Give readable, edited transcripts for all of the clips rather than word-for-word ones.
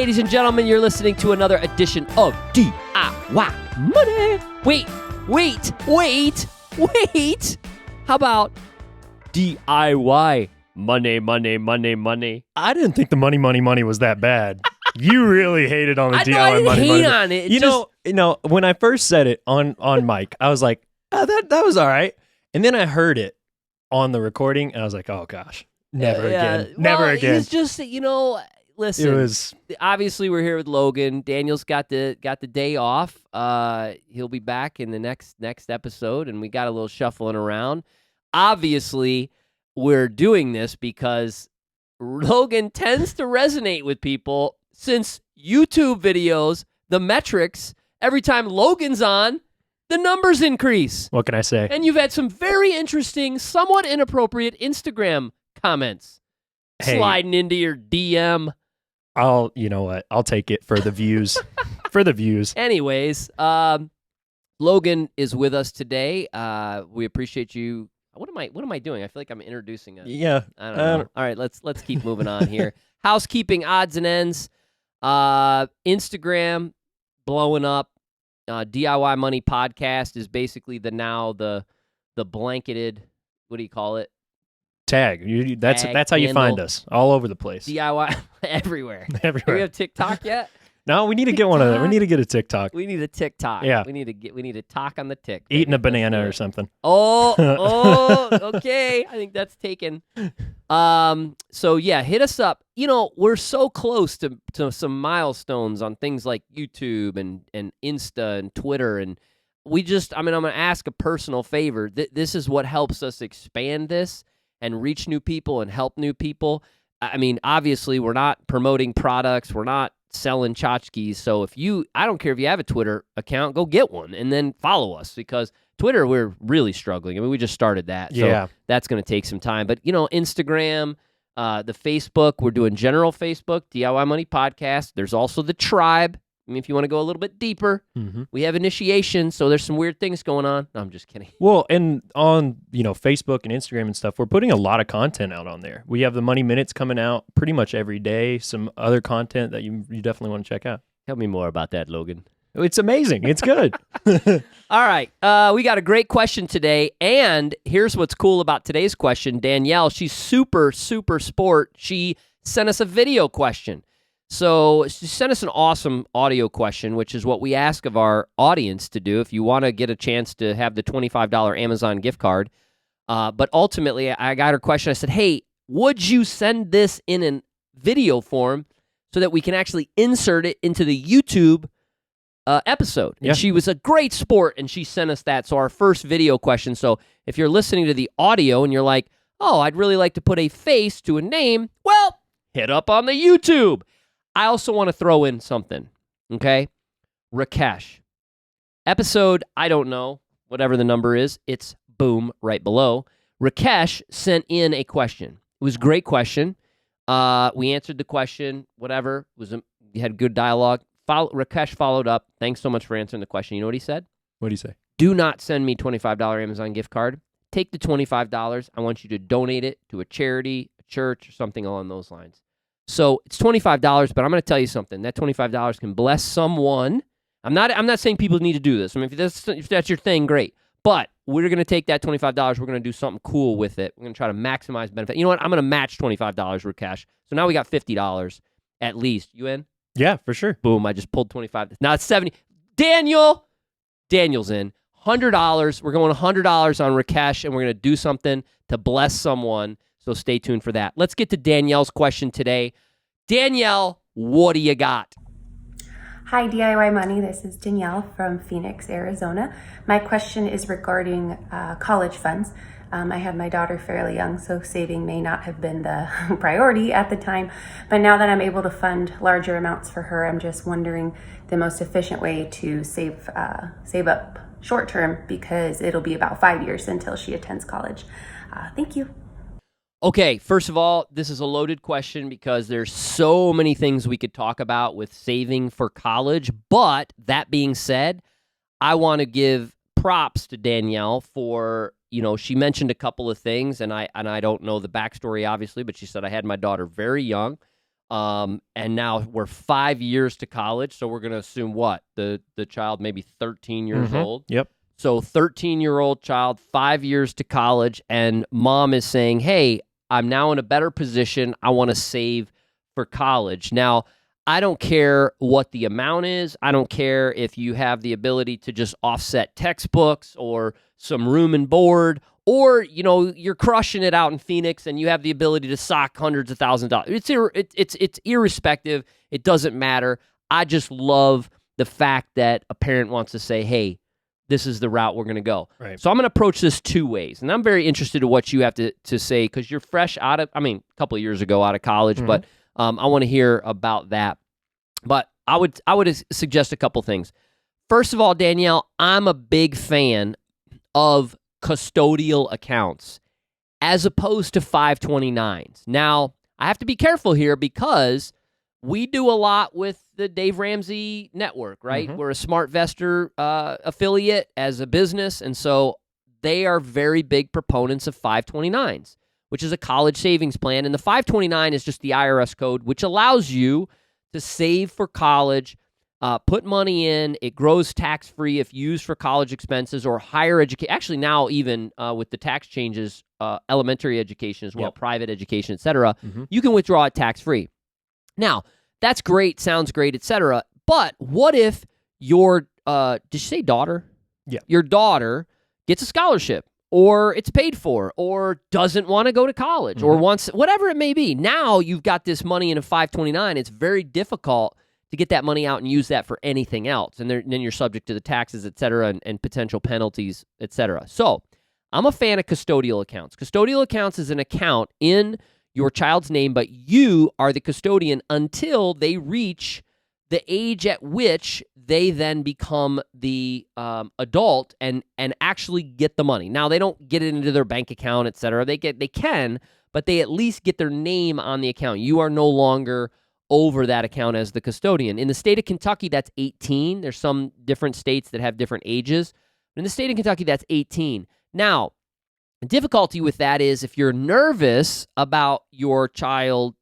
ladies and gentlemen, you're listening to another edition of DIY Money. Wait. How about DIY Money? I didn't think the money was that bad. You really hated on the DIY I didn't money. hate on it. You know, when I first said it on mic, I was like, oh, that was all right. And then I heard it on the recording, and I was like, oh gosh, never again. It's just, listen. It was obviously we're here with Logan. Daniel's got the day off. He'll be back in the next episode, and we got a little shuffling around. Obviously, we're doing this because Logan tends to resonate with people since YouTube videos, the metrics, every time Logan's on, the numbers increase. What can I say? And you've had some very interesting, somewhat inappropriate Instagram comments sliding into your DM. You know what? I'll take it for the views. Anyways, Logan is with us today. We appreciate you. What am I doing? I feel like I'm introducing us. Yeah. I don't know. All right, let's keep moving on here. Housekeeping odds and ends. Instagram blowing up. DIY Money Podcast is basically the blanketed, what do you call it? Tag. That's how handle. you find us, all over the place. DIY everywhere. Do we have TikTok yet? No, we need to get one of them. We need to get a TikTok. We need a TikTok. Yeah. We need to talk on the Tik. Eating a banana or something. Oh, okay. I think that's taken. So yeah, hit us up. We're so close to some milestones on things like YouTube and Insta and Twitter, and I'm going to ask a personal favor. This is what helps us expand this and reach new people and help new people. I mean, obviously, we're not promoting products. We're not selling tchotchkes. So I don't care if you have a Twitter account, go get one and then follow us, because Twitter, we're really struggling. I mean, we just started that. Yeah. So that's going to take some time. But, Instagram, the Facebook, we're doing general Facebook, DIY Money Podcast. There's also the tribe. I mean, if you want to go a little bit deeper, we have initiation. So there's some weird things going on. No, I'm just kidding. Well, and on, Facebook and Instagram and stuff, we're putting a lot of content out on there. We have the Money Minutes coming out pretty much every day. Some other content that you definitely want to check out. Tell me more about that, Logan. It's amazing. It's good. All right. We got a great question today. And here's what's cool about today's question. Danielle, she's super, super sport. She sent us a video question. So she sent us an awesome audio question, which is what we ask of our audience to do if you want to get a chance to have the $25 Amazon gift card. But ultimately, I got her question. I said, hey, would you send this in a video form so that we can actually insert it into the YouTube episode? Yeah. And she was a great sport, and she sent us that. So our first video question. So if you're listening to the audio and you're like, oh, I'd really like to put a face to a name, well, hit up on the YouTube. I also want to throw in something, okay? Rakesh. Episode, I don't know, whatever the number is, it's boom, right below. Rakesh sent in a question. It was a great question. We answered the question, whatever. We had good dialogue. Rakesh followed up. Thanks so much for answering the question. You know what he said? What do you say? Do not send me $25 Amazon gift card. Take the $25. I want you to donate it to a charity, a church, or something along those lines. So it's $25, but I'm going to tell you something. That $25 can bless someone. I'm not saying people need to do this. I mean, if that's your thing, great. But we're going to take that $25. We're going to do something cool with it. We're going to try to maximize benefit. You know what? I'm going to match $25 with cash. So now we got $50 at least. You in? Yeah, for sure. Boom. I just pulled 25. Now it's 70. Daniel's in. $100. We're going $100 on Rakesh, and we're going to do something to bless someone. So stay tuned for that. Let's get to Danielle's question today. Danielle, what do you got? Hi, DIY Money. This is Danielle from Phoenix, Arizona. My question is regarding college funds. I have my daughter fairly young, so saving may not have been the priority at the time. But now that I'm able to fund larger amounts for her, I'm just wondering the most efficient way to save up short term, because it'll be about 5 years until she attends college. Thank you. Okay, first of all, this is a loaded question because there's so many things we could talk about with saving for college. But that being said, I want to give props to Danielle for, she mentioned a couple of things, and I don't know the backstory, obviously, but she said, I had my daughter very young. And now we're 5 years to college, so we're going to assume what? The child maybe 13 years old. Yep. So 13-year-old child, 5 years to college, and mom is saying, hey, I'm now in a better position. I want to save for college. Now, I don't care what the amount is. I don't care if you have the ability to just offset textbooks or some room and board, or, you're crushing it out in Phoenix and you have the ability to sock hundreds of thousands of dollars. It's irrespective. It doesn't matter. I just love the fact that a parent wants to say, hey, this is the route we're going to go. Right. So I'm going to approach this two ways. And I'm very interested in what you have to say, because you're fresh a couple of years ago out of college, but I want to hear about that. But I would suggest a couple things. First of all, Danielle, I'm a big fan of custodial accounts as opposed to 529s. Now, I have to be careful here because we do a lot with the Dave Ramsey network, right? We're a SmartVestor affiliate as a business, and so they are very big proponents of 529s, which is a college savings plan. And the 529 is just the IRS code, which allows you to save for college, put money in. It grows tax-free if used for college expenses or higher education. Actually, now even with the tax changes, elementary education as well, private education, et cetera, you can withdraw it tax-free. Now, that's great, sounds great, et cetera. But what if your, did you say daughter? Yeah. Your daughter gets a scholarship, or it's paid for, or doesn't want to go to college, or wants, whatever it may be. Now you've got this money in a 529. It's very difficult to get that money out and use that for anything else. And then you're subject to the taxes, et cetera, and potential penalties, et cetera. So I'm a fan of custodial accounts. Custodial accounts is an account in your child's name, but you are the custodian until they reach the age at which they then become the adult and actually get the money. Now, they don't get it into their bank account, et cetera. They can, but they at least get their name on the account. You are no longer over that account as the custodian. In the state of Kentucky, that's 18. There's some different states that have different ages. In the state of Kentucky, that's 18. Now, the difficulty with that is if you're nervous about your child,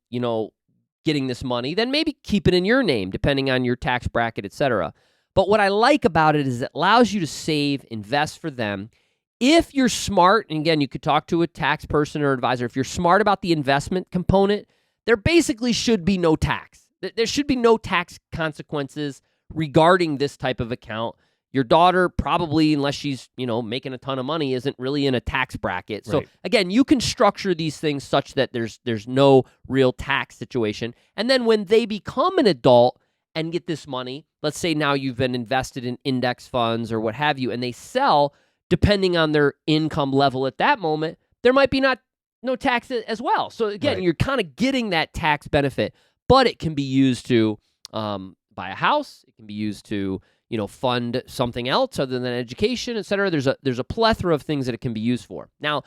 getting this money, then maybe keep it in your name, depending on your tax bracket, et cetera. But what I like about it is it allows you to save, invest for them. If you're smart, and again, you could talk to a tax person or advisor, if you're smart about the investment component, there basically should be no tax. There should be no tax consequences regarding this type of account. Your daughter probably, unless she's, making a ton of money, isn't really in a tax bracket. So again, you can structure these things such that there's no real tax situation. And then when they become an adult and get this money, let's say now you've been invested in index funds or what have you, and they sell, depending on their income level at that moment, there might be no tax as well. So again, you're kind of getting that tax benefit, but it can be used to buy a house. It can be used to fund something else other than education, et cetera. There's a plethora of things that it can be used for. Now,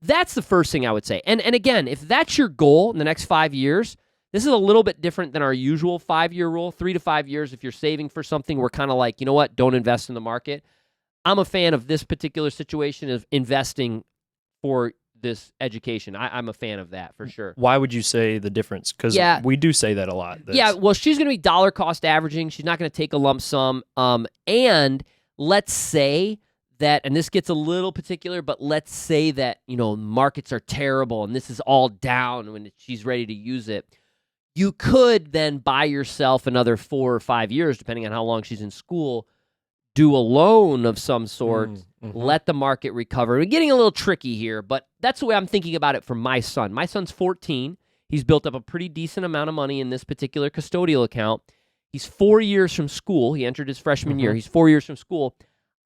that's the first thing I would say. And again, if that's your goal in the next 5 years, this is a little bit different than our usual 5-year rule. 3 to 5 years, if you're saving for something, we're kind of like, you know what, don't invest in the market. I'm a fan of this particular situation of investing for this education. I'm a fan of that for sure. Why would you say the difference? Because we do say that a lot. Well, she's going to be dollar cost averaging. She's not going to take a lump sum. And let's say that, and this gets a little particular, but let's say that, markets are terrible and this is all down when she's ready to use it. You could then buy yourself another 4 or 5 years, depending on how long she's in school, do a loan of some sort, let the market recover. We're getting a little tricky here, but that's the way I'm thinking about it for my son. My son's 14. He's built up a pretty decent amount of money in this particular custodial account. He's 4 years from school. He entered his freshman year. He's 4 years from school.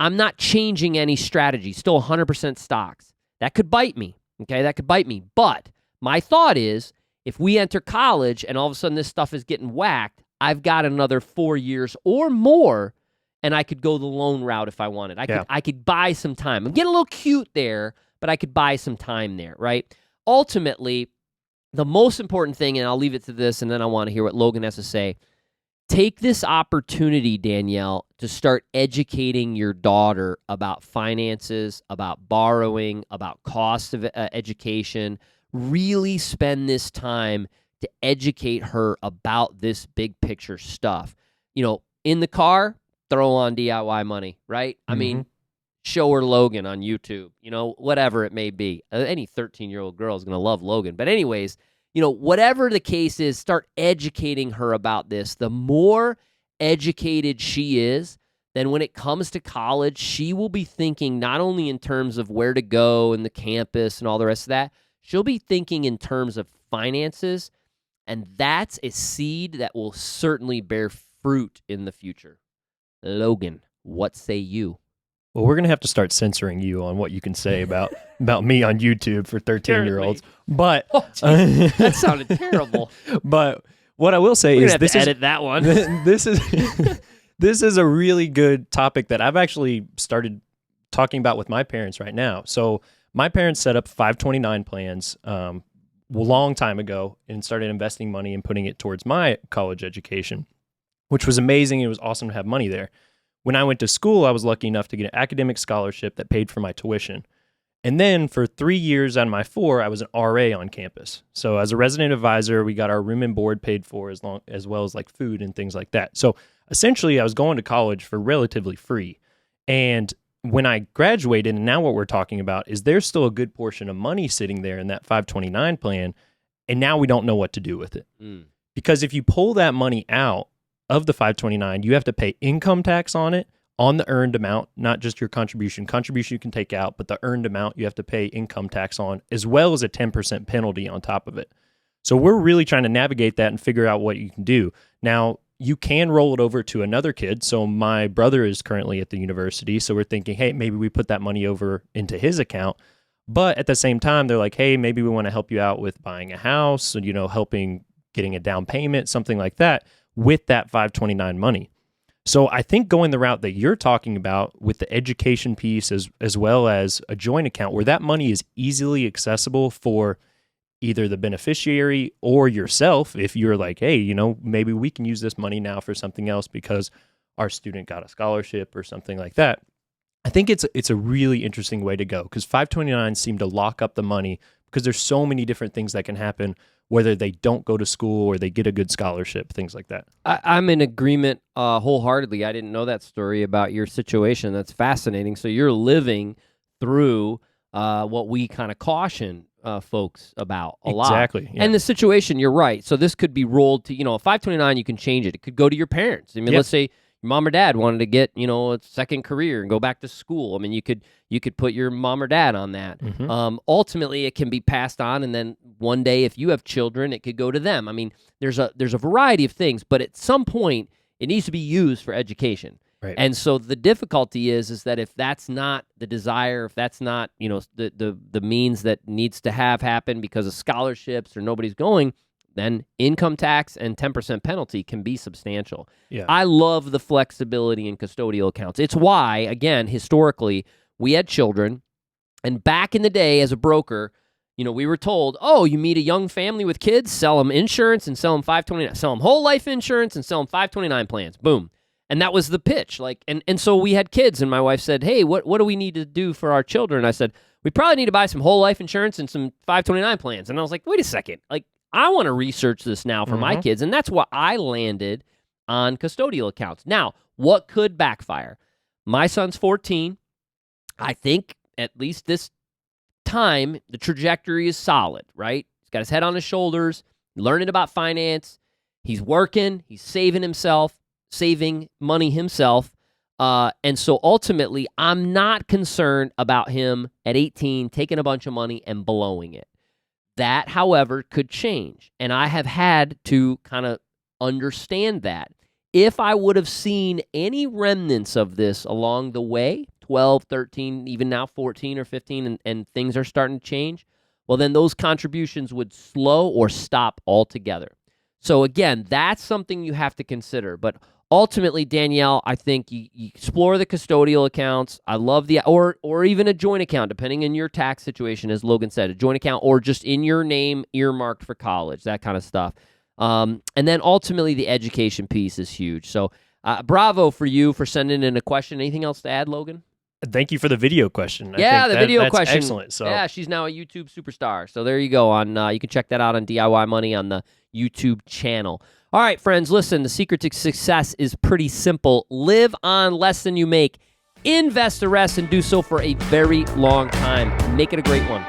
I'm not changing any strategy. Still 100% stocks. That could bite me, okay? That could bite me. But my thought is, if we enter college and all of a sudden this stuff is getting whacked, I've got another 4 years or more, and I could go the loan route if I wanted. I could buy some time. I'm getting a little cute there, but I could buy some time there, right? Ultimately, the most important thing, and I'll leave it to this, and then I want to hear what Logan has to say. Take this opportunity, Danielle, to start educating your daughter about finances, about borrowing, about cost of education. Really spend this time to educate her about this big picture stuff. In the car, throw on DIY money, right? I mean, show her Logan on YouTube, whatever it may be. Any 13-year-old girl is going to love Logan. But anyways, whatever the case is, start educating her about this. The more educated she is, then when it comes to college, she will be thinking not only in terms of where to go and the campus and all the rest of that, she'll be thinking in terms of finances, and that's a seed that will certainly bear fruit in the future. Logan, what say you? Well, we're going to have to start censoring you on what you can say about me on YouTube for 13-year-olds. But that sounded terrible. But what I will say We're is gonna have to edit that one. This is a really good topic that I've actually started talking about with my parents right now. So my parents set up 529 plans a long time ago and started investing money and putting it towards my college education, which was amazing. It was awesome to have money there. When I went to school, I was lucky enough to get an academic scholarship that paid for my tuition. And then for 3 years out of my 4, I was an RA on campus. So as a resident advisor, we got our room and board paid for as well as like food and things like that. So essentially, I was going to college for relatively free. And when I graduated, and now what we're talking about is there's still a good portion of money sitting there in that 529 plan, and now we don't know what to do with it. Because if you pull that money out of the 529, you have to pay income tax on it, on the earned amount, not just your contribution. Contribution you can take out, but the earned amount you have to pay income tax on, as well as a 10% penalty on top of it. So we're really trying to navigate that and figure out what you can do. Now, you can roll it over to another kid. So my brother is currently at the university. So we're thinking, hey, maybe we put that money over into his account. But at the same time, they're like, hey, maybe we want to help you out with buying a house and, helping getting a down payment, something like that, with that 529 money. So I think going the route that you're talking about with the education piece as well as a joint account where that money is easily accessible for either the beneficiary or yourself, if you're like, hey, maybe we can use this money now for something else because our student got a scholarship or something like that. I think it's a really interesting way to go because 529 seem to lock up the money because there's so many different things that can happen, whether they don't go to school or they get a good scholarship, things like that. I'm in agreement wholeheartedly. I didn't know that story about your situation. That's fascinating. So you're living through what we kind of caution folks about a lot. Exactly. Yeah. And the situation, you're right. So this could be rolled to, a 529, you can change it. It could go to your parents. I mean, let's say your mom or dad wanted to get, a second career and go back to school. I mean, you could put your mom or dad on that. Ultimately, it can be passed on, and then one day, if you have children, it could go to them. I mean, there's a variety of things, but at some point, it needs to be used for education. Right. And so the difficulty is that if that's not the desire, if that's not the means that needs to have happen because of scholarships or nobody's going, then income tax and 10% penalty can be substantial. Yeah. I love the flexibility in custodial accounts. It's why, again, historically, we had children, and back in the day as a broker, we were told, oh, you meet a young family with kids, sell them insurance and sell them 529, sell them whole life insurance and sell them 529 plans. Boom. And that was the pitch. And so we had kids, and my wife said, hey, what do we need to do for our children? I said, we probably need to buy some whole life insurance and some 529 plans. And I was like, wait a second. I want to research this now for my kids. And that's why I landed on custodial accounts. Now, what could backfire? My son's 14. I think at least this time, the trajectory is solid, right? He's got his head on his shoulders, learning about finance. He's working. He's saving money himself. And so ultimately, I'm not concerned about him at 18 taking a bunch of money and blowing it. That, however, could change. And I have had to kind of understand that. If I would have seen any remnants of this along the way, 12, 13, even now 14 or 15, and things are starting to change, well, then those contributions would slow or stop altogether. So again, that's something you have to consider. But ultimately, Danielle, I think you explore the custodial accounts. I love or even a joint account, depending on your tax situation, as Logan said, a joint account or just in your name earmarked for college, that kind of stuff. And then ultimately, the education piece is huge. So bravo for you for sending in a question. Anything else to add, Logan? Thank you for the video question. Yeah, I think the video that's question. Excellent. So yeah, she's now a YouTube superstar. So there you go. You can check that out on DIY Money on the YouTube channel. All right, friends, listen, the secret to success is pretty simple. Live on less than you make. Invest the rest and do so for a very long time. Make it a great one.